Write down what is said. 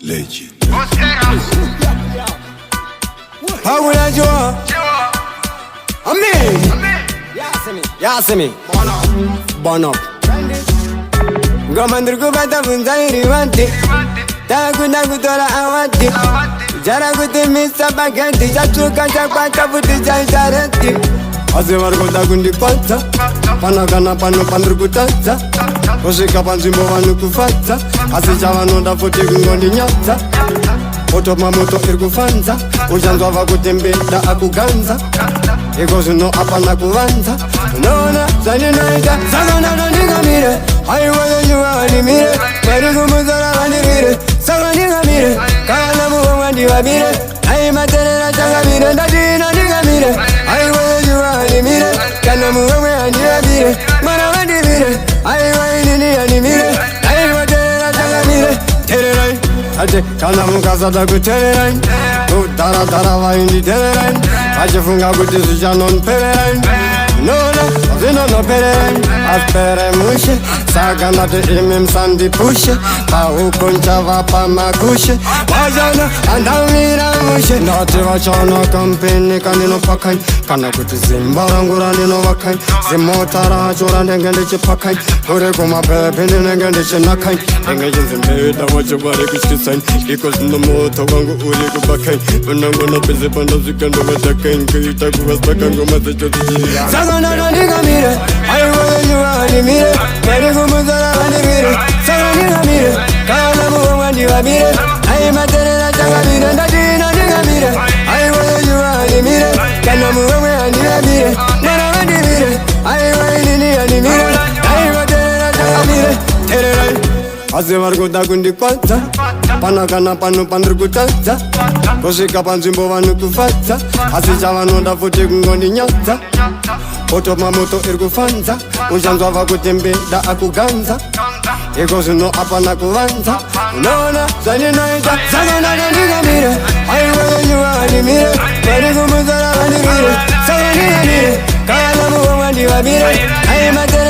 Legend. How will I do? Yasemi. Bono. Gomandur kubata funzairi wanti. Takuna kutora awati. Jara kuti misa bagati. Chachuka chakwata puti chaisareti. Azevar kota kundi kwata. Panakana pano pandur kutata. Osika panzimbo vanu kufata. Asichava nonda futi kungondi nyata. Otoma moto irkufanza. Uchanzwa vakutembeda akuganza. Ikozi no apana kuvanza. Nona zani naita. Sagana naniga mire. Aiwaya nyua wani mire. Mariku muzara wani mire. Sagana mire. Kana muwa wani wa mire. Ai materera changa mire. Ndadina niga mire. Aiwaya nyua wani mire. Kana muwa wani wa mire. Mana wani mire. Aiwaya nini wani mire. Ai materera changa mire. Tererai. Ate kana mukasa daku tererai. Dara dara wa indi tererai. Aje funga kuti sujanon pererai. Zino no pererai. Aspere mushe. Sagana te imim sandi pushe. Pa ukoncha va pa makushe. Wajana andamira mushe. Nati wachana kampeni kanino pakai. Kana kuti zimbarangura nino wakai. Zimotara chora nengende che pakai. Kore kuma pepe nengende che nakai. Nengende zimbeda wache ware kushkisain. Because no moto wangu uri kubakai. Unangu no pese panda zikando watakai. Kita kuwastakangu masecho tijiri. Sagana naniga mire. Aiwa nyua wani mire. Mariku muzara wani mire. Sagana mire. Kana muwa wani wa mire. Ai materera changa mire. Ndadina niga mire. Aiwa nyua wani mire. Kana muwa wani wa mire. Mana wani mire. Aiwa nini wani mire. Ai materera changa mire. Tererai. Azevar kota kundi kwata. Panakana pano pandur kutata. Kosika panzimbo vanu kufata. Asichava nonda futi kungondi nyata. Otoma moto irkufanza. Uchanzwa vakutembeda akuganza. Ikozi no apana kuvanza. Nona zani naita. Sagana naniga mire. Aiwa nyua wani mire. Mariku muzara wani mire. Sagana mire. Kana muwa wani wa mire. Ai materera